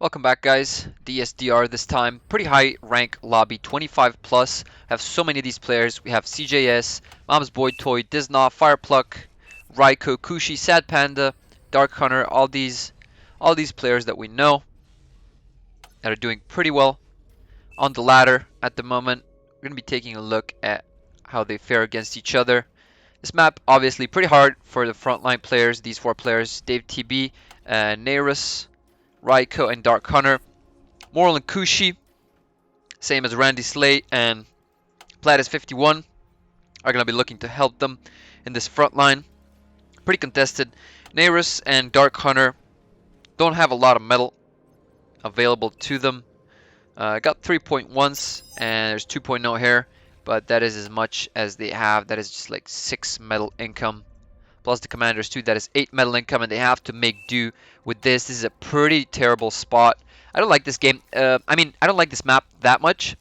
Welcome back, guys. DSDR this time. Pretty high rank lobby, 25 plus. Have so many of these players. We have CJS, Mom's Boy Toy, Diznov, Firepluck, Raiko, Kushi, Sad Panda, Dark Hunter, all these players that we know that are doing pretty well on the ladder at the moment. We're going to be taking a look at how they fare against each other. This map obviously pretty hard for the frontline players, these four players, Dave TB, Nairus, Raiko, and Dark Hunter. Moral and Kushi, same as Randy Slay and Platis51, are going to be looking to help them in this front line. Pretty contested. Nairus and Dark Hunter don't have a lot of metal available to them. Got 3.1s and there's 2.0 here, but that is as much as they have. That is just like 6 metal income. Plus the commanders too, that is 8 metal income, and they have to make do with this. This is a pretty terrible spot. I don't like this game. I don't like this map that much.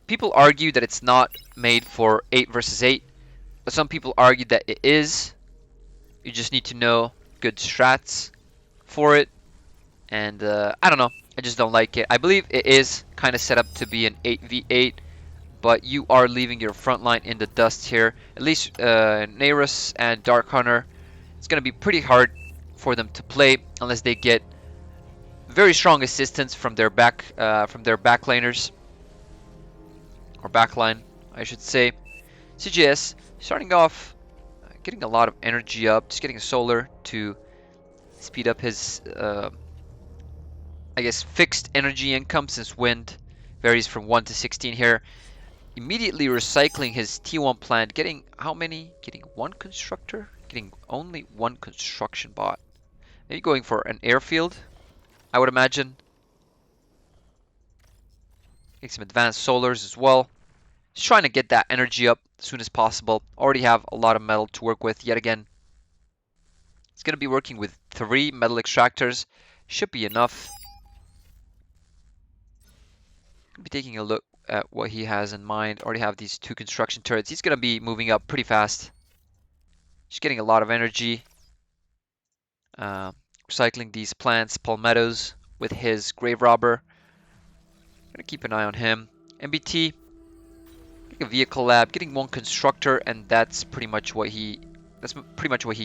People argue that it's not made for 8 versus 8, but some people argue that it is. You just need to know good strats for it, and I don't know. I just don't like it. I believe it is kind of set up to be an 8v8, but you are leaving your front line in the dust here. At least Nairus and Dark Hunter, it's going to be pretty hard for them to play unless they get very strong assistance from their backlaners, or backline, I should say. CGS starting off, getting a lot of energy up, just getting a solar to speed up his, I guess, fixed energy income, since wind varies from 1 to 16 here. Immediately recycling his T1 plant, getting how many? Getting one constructor? Getting only one construction bot. Maybe going for an airfield, I would imagine. Getting some advanced solars as well. Just trying to get that energy up as soon as possible. Already have a lot of metal to work with yet again. It's going to be working with 3 metal extractors. Should be enough. Be taking a look at what he has in mind. Already have these 2 construction turrets. He's going to be moving up pretty fast. Just getting a lot of energy. Recycling these plants, palmettos, with his grave robber. Gonna keep an eye on him. MBT, getting a vehicle lab, getting 1 constructor, and that's pretty much what he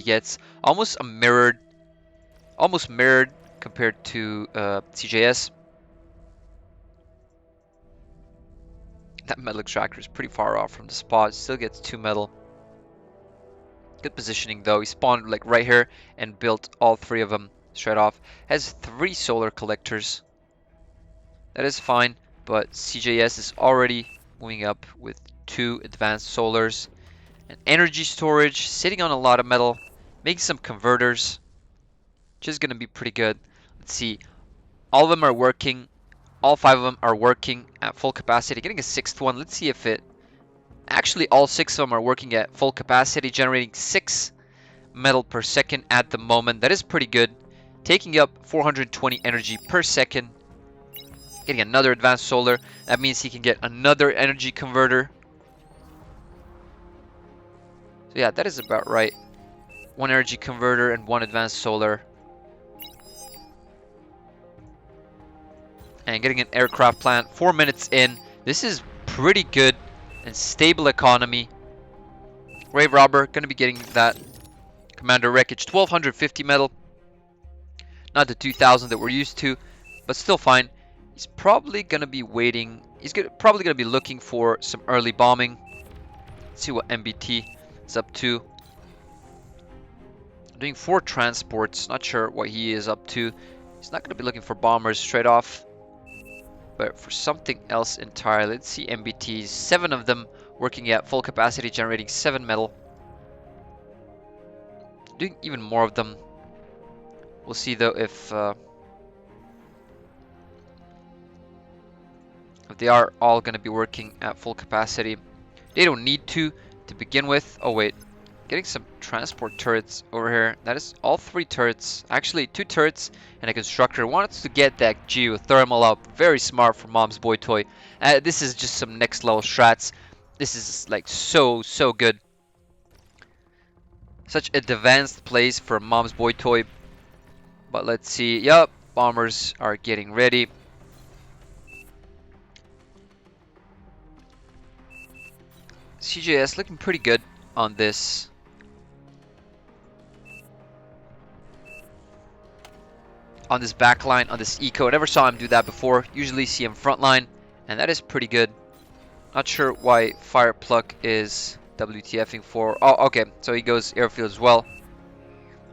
gets. Almost mirrored compared to CJS. That metal extractor is pretty far off from the spot. Still gets 2 metal. Good positioning though. He spawned like right here and built all 3 of them straight off. Has 3 solar collectors. That is fine, but CJS is already moving up with 2 advanced solars. And energy storage, sitting on a lot of metal, making some converters, which is going to be pretty good. Let's see. All of them are working. All 5 of them are working at full capacity. Getting a 6th one. Let's see if it... Actually, all 6 of them are working at full capacity, generating 6 metal per second at the moment. That is pretty good. Taking up 420 energy per second. Getting another advanced solar. That means he can get another energy converter. So yeah, that is about right. 1 energy converter and 1 advanced solar. And getting an aircraft plant 4 minutes in. This is pretty good and stable economy. Grave robber gonna be getting that commander wreckage. 1250 metal. Not the 2000 that we're used to, but still fine. He's probably gonna be waiting. Probably gonna be looking for some early bombing. Let's see what MBT is up to. Doing 4 transports. Not sure what he is up to. He's not gonna be looking for bombers straight off, but for something else entirely. Let's see MBTs. 7 of them working at full capacity, generating 7 metal. Doing even more of them. We'll see though if they are all going to be working at full capacity. They don't need to begin with. Oh wait, getting some transport turrets over here. That is all 3 turrets. Actually 2 turrets and a constructor. Wants to get that geothermal up. Very smart from Mom's Boy Toy. This is just some next level strats. This is like so good. Such advanced plays for Mom's Boy Toy. But let's see. Yup, Bombers are getting ready. CJS looking pretty good on this. On this back line, on this eco. I never saw him do that before. Usually see him front line, and that is pretty good. Not sure why Fire Pluck is WTFing for. Oh, okay. So he goes airfield as well.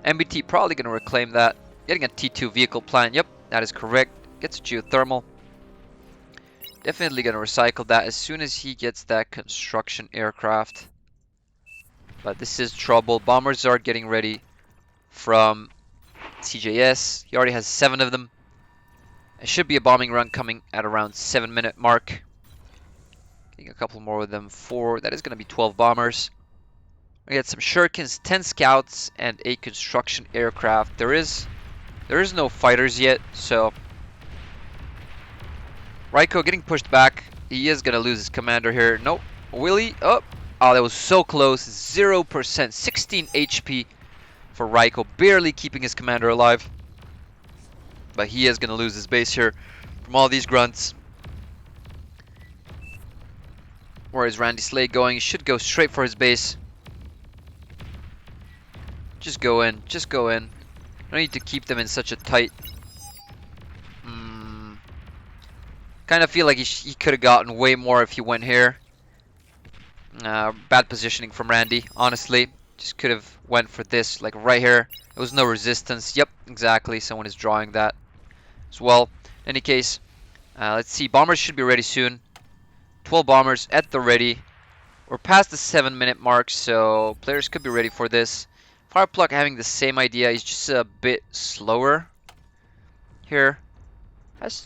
MBT probably going to reclaim that. Getting a T2 vehicle plan. Yep, that is correct. Gets a geothermal. Definitely going to recycle that as soon as he gets that construction aircraft. But this is trouble. Bombers are getting ready from CJS. He already has 7 of them. It should be a bombing run coming at around 7-minute mark. Getting a couple more of them. 4. That is going to be 12 bombers. We got some shurikens, 10 scouts, and a construction aircraft. There is no fighters yet, so Raiko getting pushed back. He is gonna lose his commander here. Nope. Will he? Oh, that was so close. 0%, 16 HP for Raiko, barely keeping his commander alive. But he is gonna lose his base here from all these grunts. Where is Randy Slade going? He should go straight for his base. Just go in. Just go in. No need to keep them in such a tight... Kind of feel like he could have gotten way more if he went here. Bad positioning from Randy, honestly. Just could have went for this, like right here. There was no resistance. Yep, exactly. Someone is drawing that as well. In any case, let's see. Bombers should be ready soon. 12 bombers at the ready. We're past the 7-minute mark, so players could be ready for this. Firepluck having the same idea. He's just a bit slower here. Has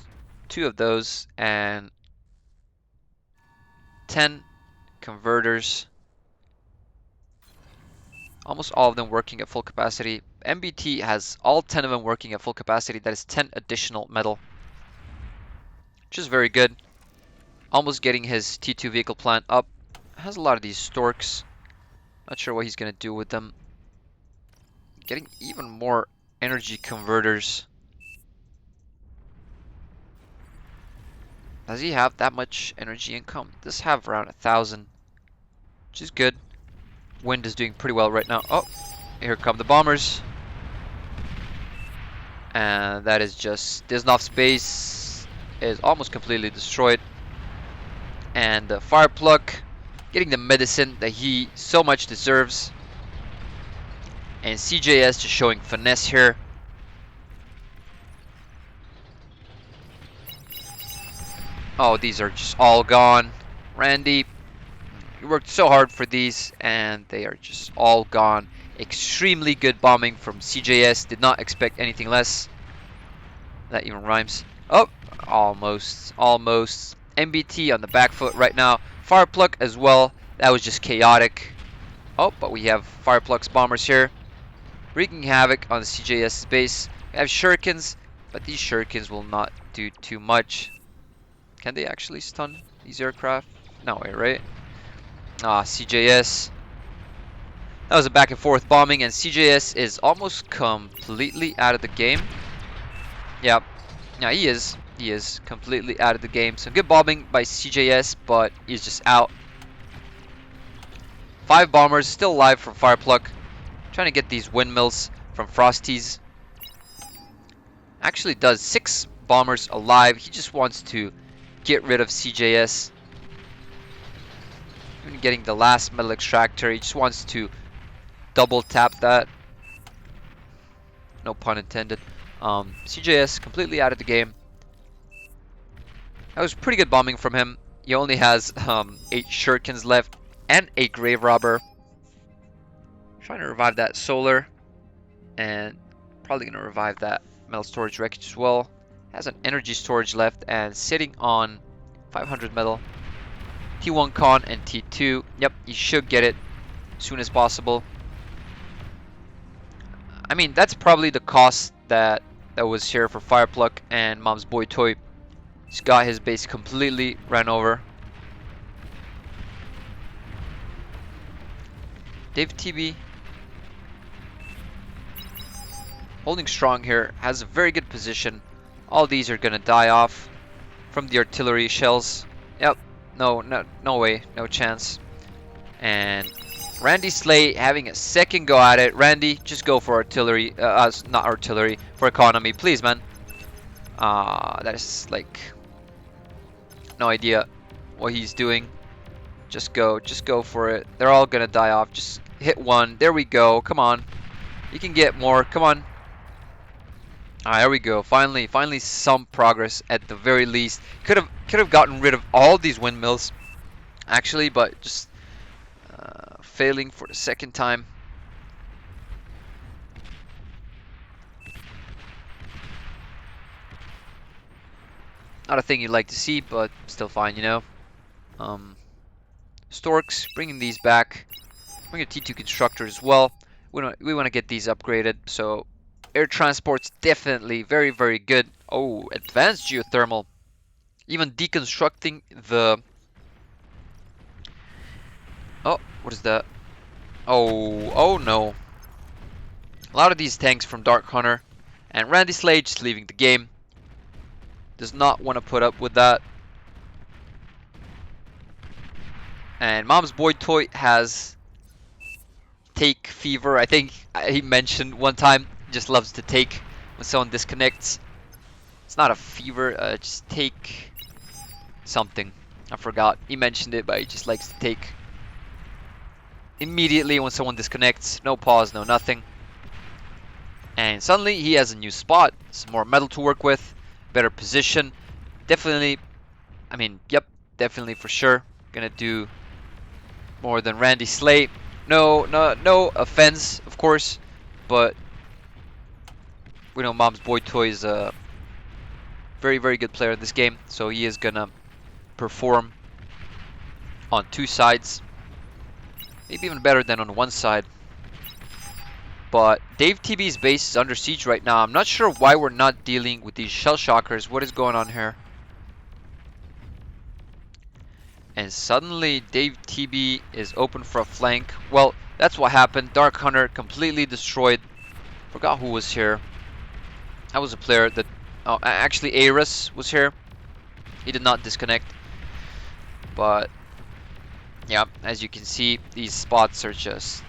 2 of those and 10 converters. Almost all of them working at full capacity. MBT has all 10 of them working at full capacity. That is 10 additional metal, which is very good. Almost getting his T2 vehicle plant up. Has a lot of these storks. Not sure what he's going to do with them. Getting even more energy converters. Does he have that much energy income? Does have around 1,000, which is good. Wind is doing pretty well right now. Oh, here come the bombers. And that is just Disnov's base is almost completely destroyed. And the Firepluck getting the medicine that he so much deserves. And CJS just showing finesse here. Oh, these are just all gone. Randy, you worked so hard for these, and they are just all gone. Extremely good bombing from CJS. Did not expect anything less. That even rhymes. Oh, almost. Almost. MBT on the back foot right now. Firepluck as well. That was just chaotic. Oh, but we have Firepluck's bombers here, wreaking havoc on the CJS base. We have shurikens, but these shurikens will not do too much. Can they actually stun these aircraft? No way, right? CJS. That was a back and forth bombing, and CJS is almost completely out of the game. Yep. Yeah, he is. He is completely out of the game. Some good bombing by CJS, but he's just out. 5 bombers still alive from Firepluck. Trying to get these windmills from Frosties. Actually does 6 bombers alive. He just wants to get rid of CJS. Even getting the last metal extractor. He just wants to double tap that. No pun intended. CJS completely out of the game. That was pretty good bombing from him. He only has 8 shurikens left and a grave robber. Trying to revive that solar, and probably gonna revive that metal storage wreckage as well. Has an energy storage left and sitting on 500 metal. T1 con and T2. Yep, you should get it as soon as possible. I mean, that's probably the cost that was here for Firepluck and Mom's Boy Toy. He's got his base completely ran over. Dave TB holding strong here, has a very good position. All these are gonna die off from the artillery shells. Yep, no way, no chance. And Randy Slay having a second go at it. Randy, just go for artillery, not artillery, for economy, please, man. That is like no idea what he's doing. Just go for it. They're all gonna die off. Just hit one. There we go. Come on, you can get more. Come on. There we go. Finally, some progress at the very least. Could have gotten rid of all these windmills, actually, but just failing for the second time. Not a thing you'd like to see, but still fine, you know. Storks, bringing these back. Bring a T2 constructor as well. We want to get these upgraded. So air transport's definitely very good. Oh, advanced geothermal. Even deconstructing the. Oh, what is that? Oh no. A lot of these tanks from Dark Hunter, and Randy Slade just leaving the game. Does not want to put up with that. And Mom's Boy Toy has take fever. I think he mentioned one time, just loves to take when someone disconnects. It's not a fever, just take something. I forgot. He mentioned it, but he just likes to take immediately when someone disconnects. No pause, no nothing. And suddenly he has a new spot. Some more metal to work with. Better position. Definitely, I mean, yep, definitely for sure. Gonna do more than Randy Slay. No offense, of course, but we know Mom's Boy Toy is a very good player in this game, so he is gonna perform on two sides, maybe even better than on one side. But Dave TB's base is under siege right now. I'm not sure why we're not dealing with these shell shockers. What is going on here? And suddenly Dave TB is open for a flank. Well, that's what happened. Dark Hunter completely destroyed. Forgot who was here. That was a player that... Oh, actually Aris was here. He did not disconnect. But, yeah, as you can see, these spots are just...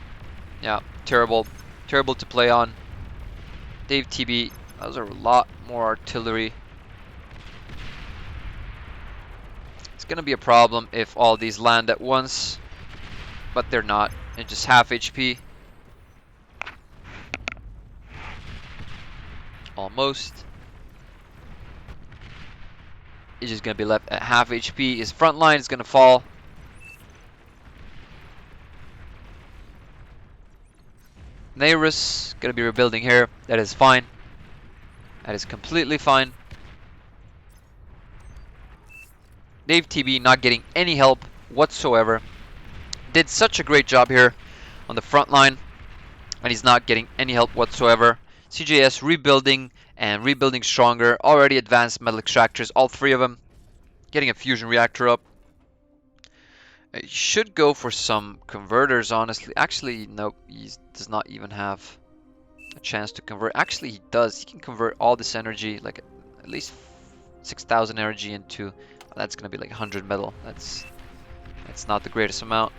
Yeah, terrible to play on. Dave TB, those are a lot more artillery. It's gonna be a problem if all these land at once, but they're not. It's just half HP. Almost. He's just gonna be left at half HP. His front line is gonna fall. Nairus gonna be rebuilding here. That is fine. That is completely fine. Dave TB not getting any help whatsoever. Did such a great job here on the front line, and he's not getting any help whatsoever. CJS rebuilding and rebuilding stronger. Already advanced metal extractors, all three of them. Getting a fusion reactor up. He should go for some converters, honestly. Actually, nope, he does not even have a chance to convert. Actually, he does. He can convert all this energy, like at least 6,000 energy into... That's gonna be like 100 metal. That's not the greatest amount.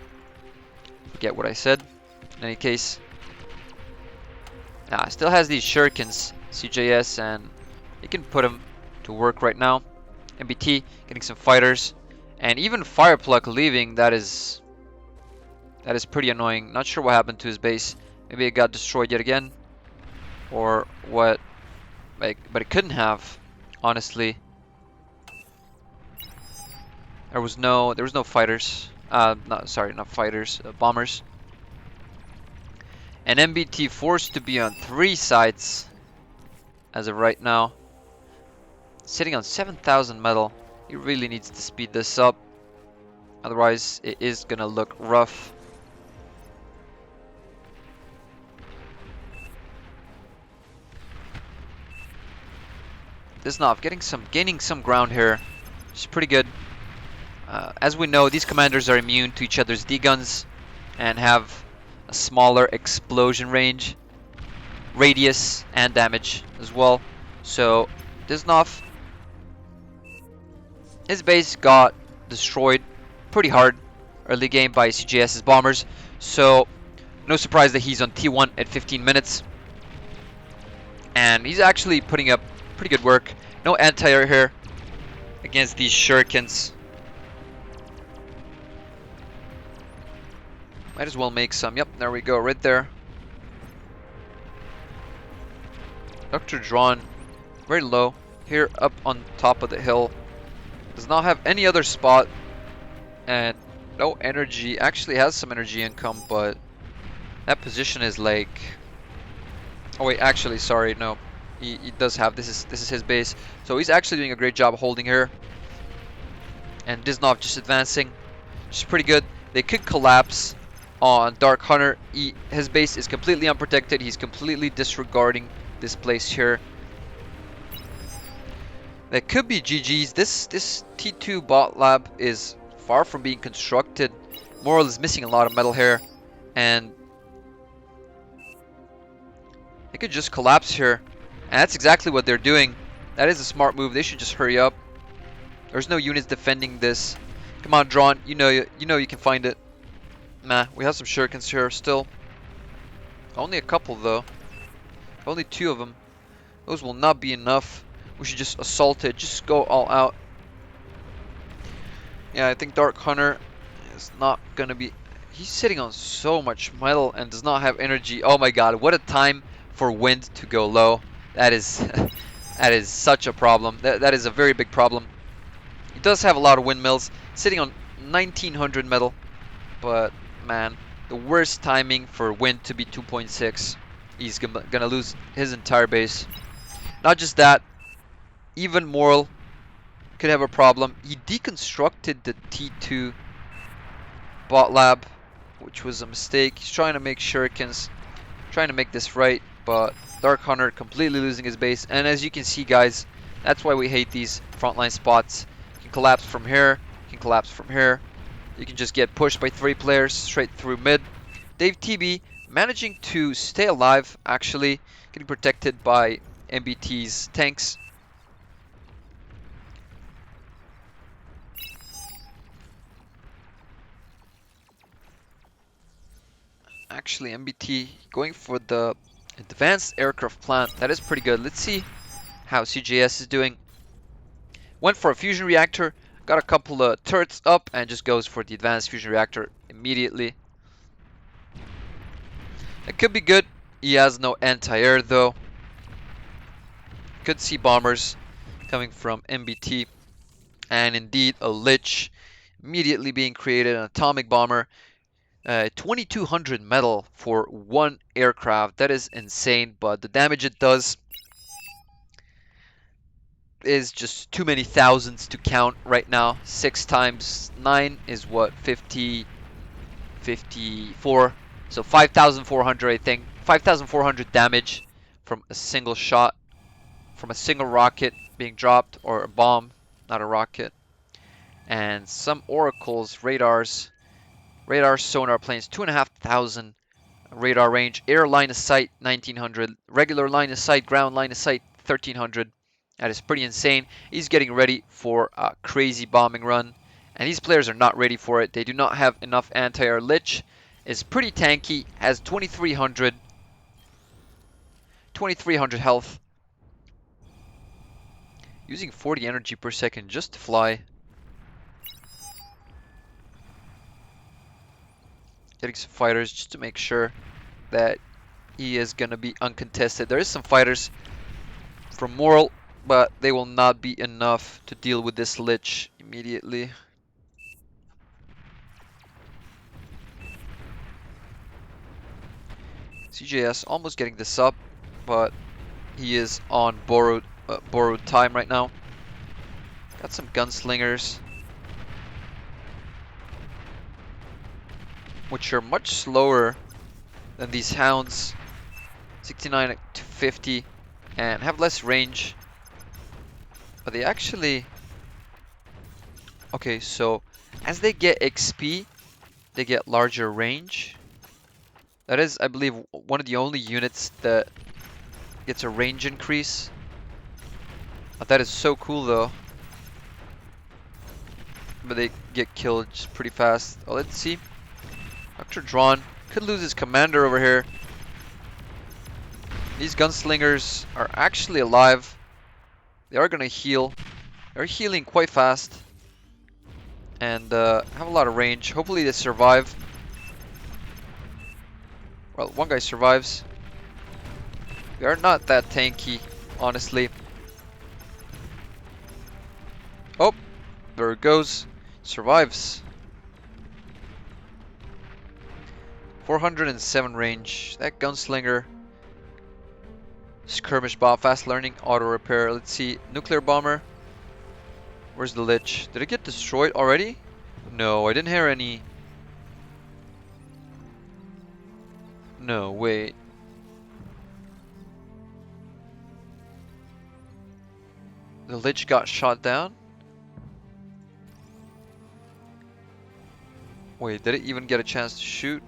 Forget what I said. In any case, still has these shurikens, CJS, and he can put them to work right now. MBT getting some fighters, and even Fireplug leaving. That is pretty annoying. Not sure what happened to his base. Maybe it got destroyed yet again, or what? Like, but it couldn't have, honestly. There was no fighters. Not fighters, bombers. And MBT forced to be on 3 sides as of right now. Sitting on 7,000 metal. He really needs to speed this up. Otherwise, it is gonna look rough. Disnov gaining some ground here. Which is pretty good. As we know, these commanders are immune to each other's D-guns and have a smaller explosion range, radius, and damage as well. So Diznov, his base got destroyed pretty hard early game by CJS's bombers, so no surprise that he's on T1 at 15 minutes. And he's actually putting up pretty good work. No anti-air here against these shurikens. Might as well make some. Yep, there we go, right there. Dr. Drawn, very low. Here up on top of the hill. Does not have any other spot. And no energy. Actually has some energy income, but that position is like... Oh wait, actually, sorry, no. He does have, this is his base. So he's actually doing a great job holding here. And Diznov just advancing, which is pretty good. They could collapse on Dark Hunter. His base is completely unprotected. He's completely disregarding this place here. That could be GG's. This T2 bot lab is far from being constructed. Moral is missing a lot of metal here, and they could just collapse here. And that's exactly what they're doing. That is a smart move. They should just hurry up. There's no units defending this. Come on, Drawn. You know you can find it. Nah, we have some shurikens here still. Only a couple though. Only 2 of them. Those will not be enough. We should just assault it. Just go all out. Yeah, I think Dark Hunter is not gonna be... He's sitting on so much metal and does not have energy. Oh my god, what a time for wind to go low. That is that is such a problem. That is a very big problem. He does have a lot of windmills, sitting on 1900 metal, but man, the worst timing for wind to be 2.6. He's gonna lose his entire base. Not just that, even Moral could have a problem. He deconstructed the T2 bot lab, which was a mistake. He's trying to make shurikens, trying to make this right, but Dark Hunter completely losing his base. And as you can see, guys, that's why we hate these frontline spots. You can collapse from here, you can collapse from here. You can just get pushed by 3 players straight through mid. Dave TB managing to stay alive, actually, getting protected by MBT's tanks. Actually, MBT going for the advanced aircraft plant. That is pretty good. Let's see how CJS is doing. Went for a fusion reactor, got a couple of turrets up, and just goes for the advanced fusion reactor immediately. It could be good. He has no anti-air though. Could see bombers coming from MBT. And indeed a Lich immediately being created, an atomic bomber. 2200 metal for 1 aircraft. That is insane, but the damage it does is just too many thousands to count right now. 6 times 9 is what, 50, 54. So 5,400, I think. 5,400 damage from a single shot, from a single rocket being dropped, or a bomb, not a rocket. And some oracles, radars, sonar planes, 2,500 radar range, air line of sight 1900, regular line of sight, ground line of sight 1300. That is pretty insane. He's getting ready for a crazy bombing run, and these players are not ready for it. They do not have enough anti-air. Lich is pretty tanky, has 2300 health, using 40 energy per second just to fly. Getting some fighters just to make sure that he is gonna be uncontested. There is some fighters from Moral, but they will not be enough to deal with this Lich immediately. CJS almost getting this up, but he is on borrowed time right now. Got some gunslingers, which are much slower than these hounds, 69 to 50, and have less range. But they actually... Okay, so as they get XP, they get larger range. That is, I believe, one of the only units that gets a range increase. That is so cool though. But they get killed just pretty fast. Oh, let's see. Dr. Drawn could lose his commander over here. These gunslingers are actually alive. They are gonna heal. They're healing quite fast. And have a lot of range. Hopefully they survive. Well, one guy survives. They are not that tanky, honestly. Oh, there it goes. Survives. 407 range. That gunslinger. Skirmish bot, fast learning, auto repair. Let's see. Nuclear bomber. Where's the Lich? Did it get destroyed already? No, I didn't hear any. No, wait. The Lich got shot down? Wait, did it even get a chance to shoot?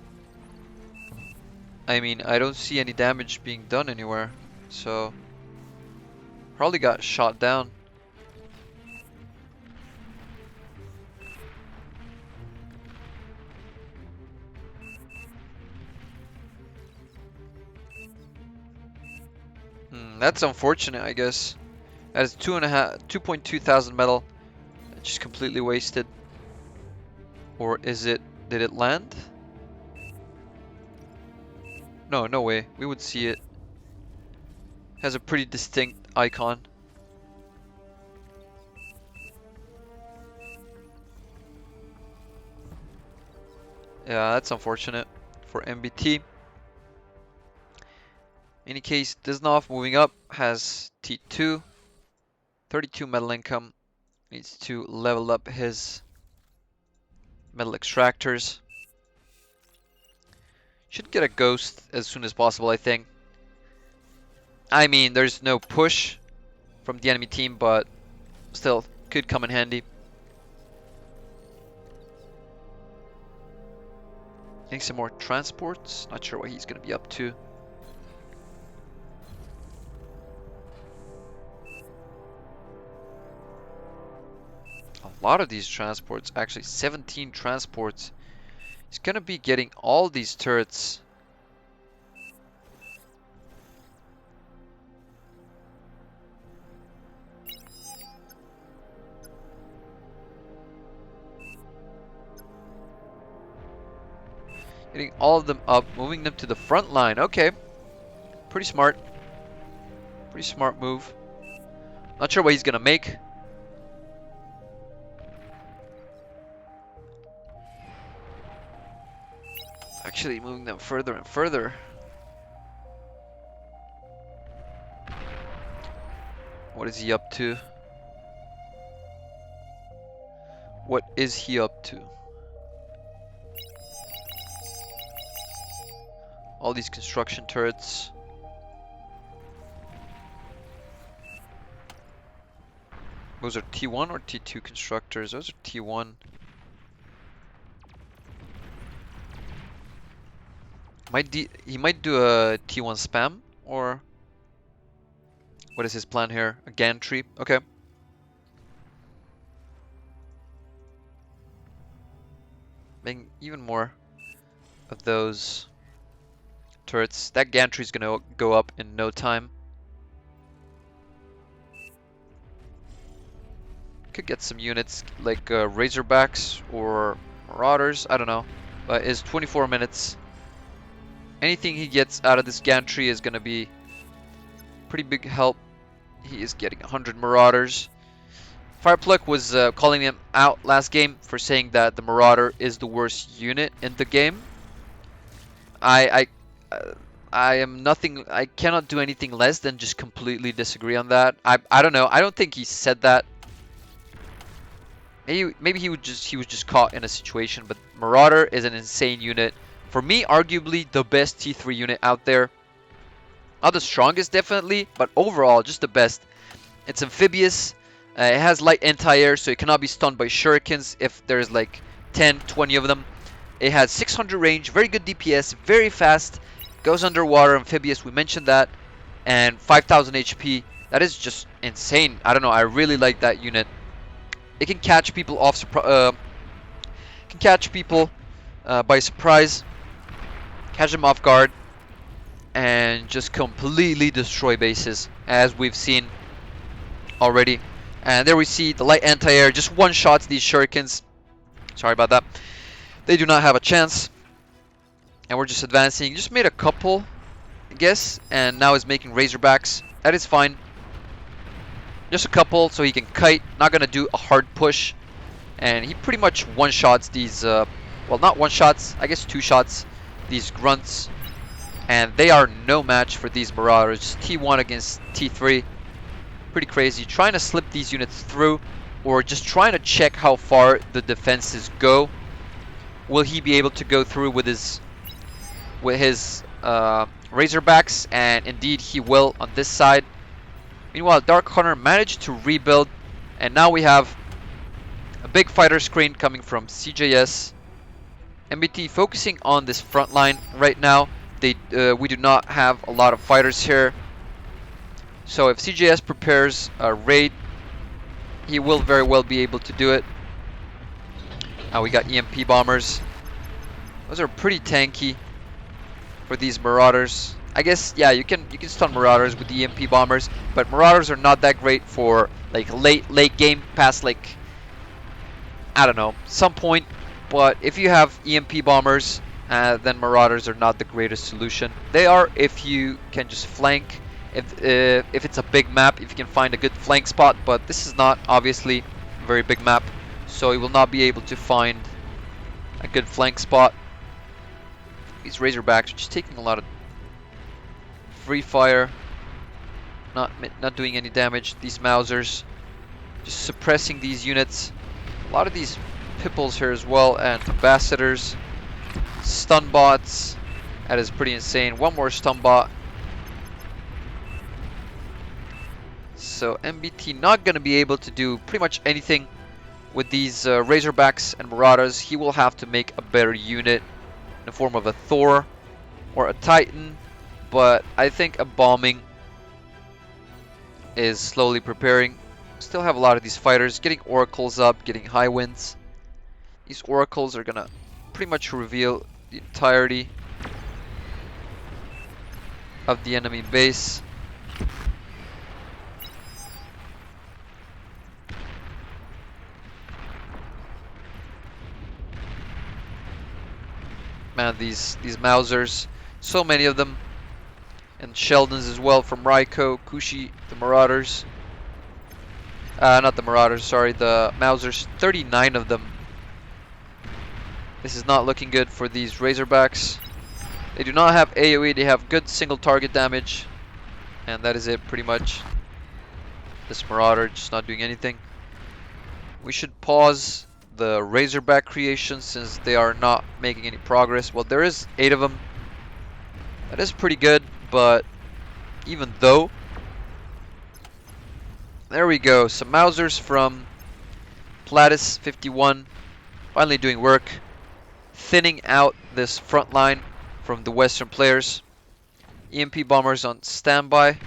I mean, I don't see any damage being done anywhere, so probably got shot down. That's unfortunate, I guess. That is 2.2 thousand metal. Just completely wasted. Or is it? Did it land? No, no way. We would see it. Has a pretty distinct icon. Yeah, that's unfortunate for MBT. In any case, Diznov moving up has T2, 32 metal income. Needs to level up his metal extractors. Should get a ghost as soon as possible, I think. I mean, there's no push from the enemy team, but still could come in handy. Getting some more transports. Not sure what he's going to be up to. A lot of these transports, actually 17 transports. He's going to be getting all these turrets. Getting all of them up, moving them to the front line. Okay. Pretty smart. Pretty smart move. Not sure what he's going to make. Actually moving them further and further. What is he up to? What is he up to? All these construction turrets. Those are T1 or T2 constructors? Those are T1. He might do a T1 spam, or what is his plan here? A gantry? Okay. Making even more of those turrets. That gantry is gonna go up in no time. Could get some units like Razorbacks or Marauders. I don't know, but it's 24 minutes. Anything he gets out of this gantry is gonna be pretty big help. He is getting 100 Marauders. Firepluck was calling him out last game for saying that the Marauder is the worst unit in the game. I am nothing. I cannot do anything less than just completely disagree on that. I don't know. I don't think he said that. Maybe he was just caught in a situation. But Marauder is an insane unit. For me, arguably the best T3 unit out there. Not the strongest, definitely, but overall, just the best. It's amphibious. It has light anti-air, so it cannot be stunned by shurikens if there's like 10, 20 of them. It has 600 range, very good DPS, very fast. Goes underwater, amphibious, we mentioned that. And 5,000 HP. That is just insane. I don't know. I really like that unit. It can catch people off can catch people by surprise, catch them off guard, and just completely destroy bases, as we've seen already. And there we see the light anti-air just one-shots these shurikens. Sorry about that. They do not have a chance. And we're just advancing. Just made a couple, I guess, and now is making Razorbacks. That is fine. Just a couple so he can kite. Not gonna do a hard push. And he pretty much one-shots these, well, not one-shots, I guess two-shots, these grunts. And they are no match for these Marauders. T1 against T3. Pretty crazy. Trying to slip these units through, or just trying to check how far the defenses go. Will he be able to go through with his Razorbacks? And indeed he will on this side. Meanwhile, Dark Hunter managed to rebuild, and now we have a big fighter screen coming from CJS. MBT focusing on this front line right now. We do not have a lot of fighters here. So if CJS prepares a raid, he will very well be able to do it. Now we got EMP bombers. Those are pretty tanky for these Marauders. I guess, yeah, you can stun Marauders with the EMP bombers, but Marauders are not that great for like late game, past like, I don't know, some point. But if you have EMP bombers, then Marauders are not the greatest solution. They are if you can just flank. If it's a big map, if you can find a good flank spot, but this is not obviously a very big map, so he will not be able to find a good flank spot. These Razorbacks are just taking a lot of free fire, not doing any damage. These Mausers just suppressing these units. A lot of these Pipples here as well, and Ambassadors, stun bots. That is pretty insane. One more stun bot. So MBT not going to be able to do pretty much anything with these Razorbacks and Marauders. He will have to make a better unit in the form of a Thor or a Titan. But I think a bombing is slowly preparing. Still have a lot of these fighters. Getting Oracles up, getting high winds. These Oracles are going to pretty much reveal the entirety of the enemy base. Man, these Mausers, so many of them, and Sheldons as well from Raiko, Kushi, the Marauders. Not the Marauders, sorry, the Mausers. 39 of them. This is not looking good for these Razorbacks. They do not have AoE. They have good single target damage, and that is it pretty much. This Marauder just not doing anything. We should pause the Razorback creation since they are not making any progress. Well, there is 8 of them. That is pretty good, but even though, there we go. Some Mausers from Platis 51 finally doing work, thinning out this front line from the Western players. EMP bombers on standby.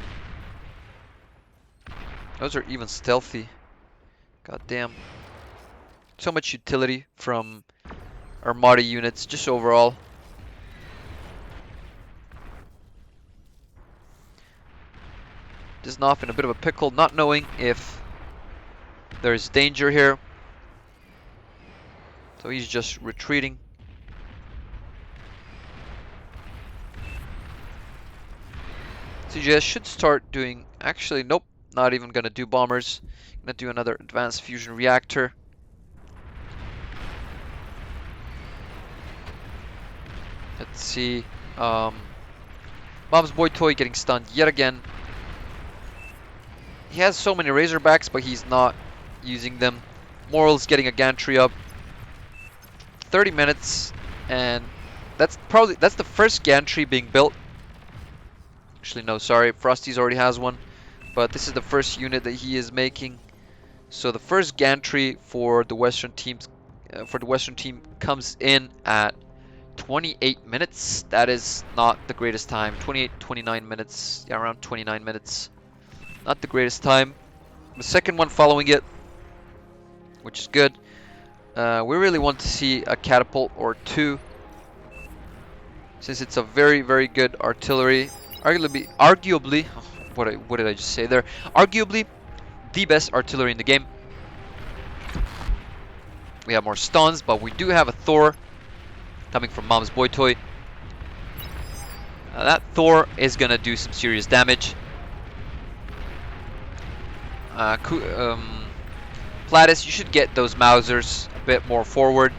Those are even stealthy. God damn. So much utility from Armada units, just overall. Disnoff in a bit of a pickle, not knowing if there's danger here. So he's just retreating. CGS should start doing, actually nope, not even gonna do bombers. Gonna do another advanced fusion reactor. Let's see. Mom's Boy Toy getting stunned yet again. He has so many Razorbacks, but he's not using them. Moral's getting a gantry up. 30 minutes, and that's the first gantry being built. Actually, no, sorry, Frosty's already has one, but this is the first unit that he is making. So the first gantry for the Western team comes in at 28 minutes. That is not the greatest time. 28, 29 minutes. Yeah, around 29 minutes. Not the greatest time. The second one following it, which is good. We really want to see a catapult or two, since it's a very, very good artillery. Arguably, what did I just say there? Arguably, the best artillery in the game. We have more stuns, but we do have a Thor coming from Mom's Boy Toy. That Thor is gonna do some serious damage. Platis, you should get those Mausers a bit more forward.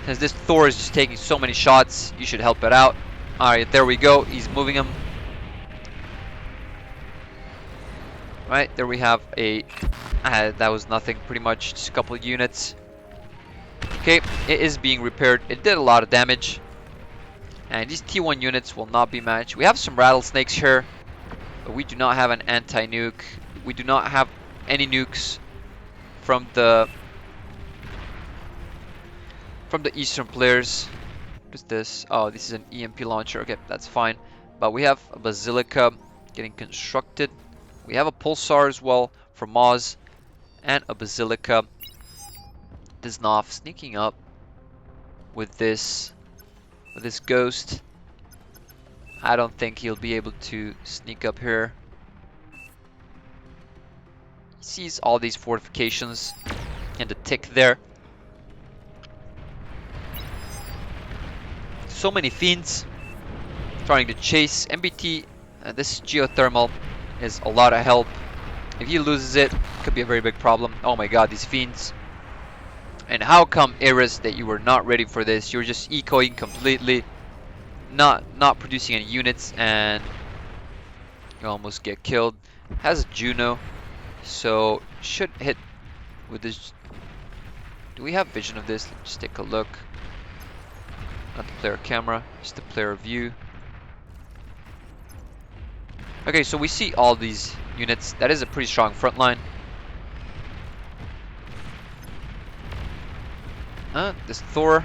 Since this Thor is just taking so many shots, you should help it out. Alright, there we go. He's moving him. Right, there we have a... that was nothing, pretty much. Just a couple of units. Okay, it is being repaired. It did a lot of damage. And these T1 units will not be matched. We have some rattlesnakes here, but we do not have an anti-nuke. We do not have any nukes from the eastern players. What is this? Oh, this is an EMP launcher. Okay, that's fine. But we have a Basilica getting constructed. We have a Pulsar as well from Moz, and a Basilica. Diznov sneaking up with this ghost. I don't think he'll be able to sneak up here. He sees all these fortifications and the tick there. So many fiends trying to chase MBT. This geothermal is a lot of help. If he loses it, could be a very big problem. Oh my god, these fiends. And how come, Iris, that you were not ready for this? You were just ecoing completely, not producing any units, and you almost get killed. Has Juno, so should hit with this. Do we have vision of this? Let's just take a look. Not the player camera, just the player view. Okay, so we see all these units. That is a pretty strong front line. This Thor.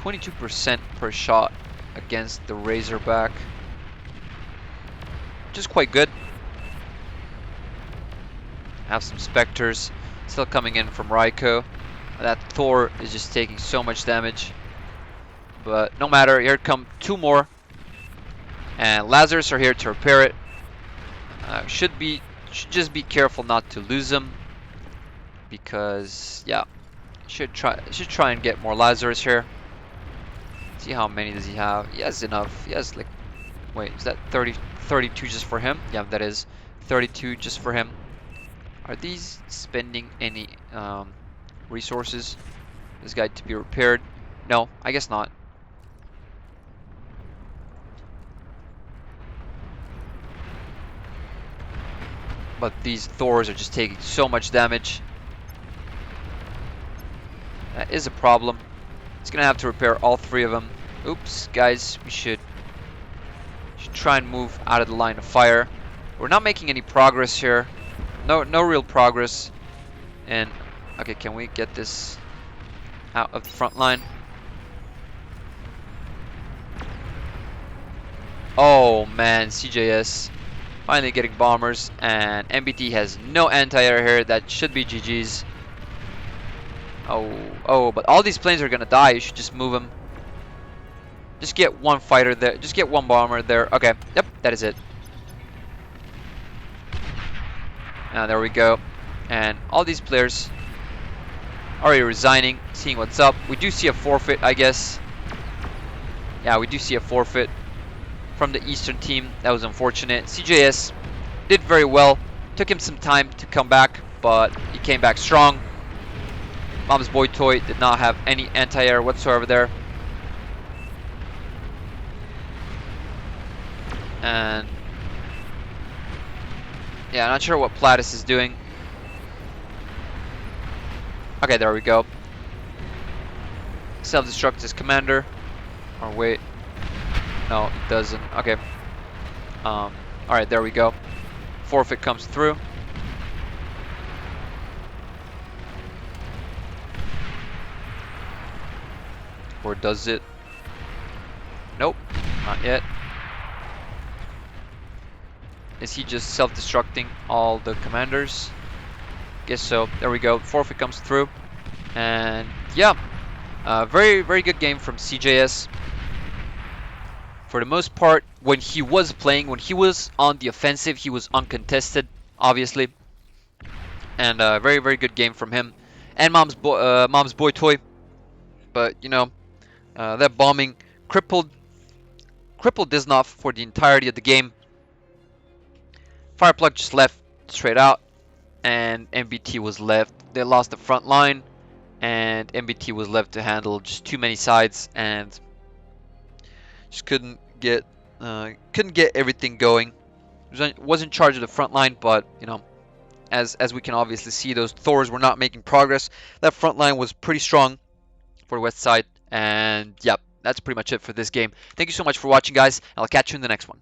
22% per shot against the Razorback. Which is quite good. Have some Spectres still coming in from Raiko. That Thor is just taking so much damage. But no matter, here come two more. And Lazarus are here to repair it. Should just be careful not to lose them, because yeah, should try and get more Lazarus here. See how many does he have? He has enough. He has like, wait, is that 32 just for him? Yeah, that is 32 just for him. Are these spending any resources? This guy to be repaired? No, I guess not. But these Thors are just taking so much damage. That is a problem. It's gonna have to repair all three of them. Oops, guys, we should try and move out of the line of fire. We're not making any progress here. No real progress. And okay, can we get this out of the front line? Oh man, CJS finally getting bombers, and MBT has no anti-air here. That should be GG's. Oh, but all these planes are gonna die. You should just move them. Just get one fighter there. Just get one bomber there. Okay, yep, that is it. There we go. And all these players already resigning, seeing what's up. We do see a forfeit, I guess. Yeah, we do see a forfeit from the Eastern team. That was unfortunate. CJS did very well. Took him some time to come back, but he came back strong. Mom's Boy Toy did not have any anti-air whatsoever there. And yeah, not sure what Platis is doing. Okay, there we go. Self-destruct his commander. Or wait. No, it doesn't. Okay. Alright, there we go. Forfeit comes through. Or does it? Nope, not yet. Is he just self-destructing all the commanders? Guess so. There we go. Forfeit comes through. And yeah, very, very good game from CJS. For the most part, when he was playing, when he was on the offensive, he was uncontested, obviously. And very, very good game from him. And Mom's boy toy. But, you know, that bombing crippled Disnoff for the entirety of the game. Fireplug just left straight out, and MBT was left. They lost the front line, and MBT was left to handle just too many sides, and just couldn't get everything going. Was in charge of the front line, but you know, as we can obviously see, those Thors were not making progress. That front line was pretty strong for the west side, and yeah, that's pretty much it for this game. Thank you so much for watching, guys. I'll catch you in the next one.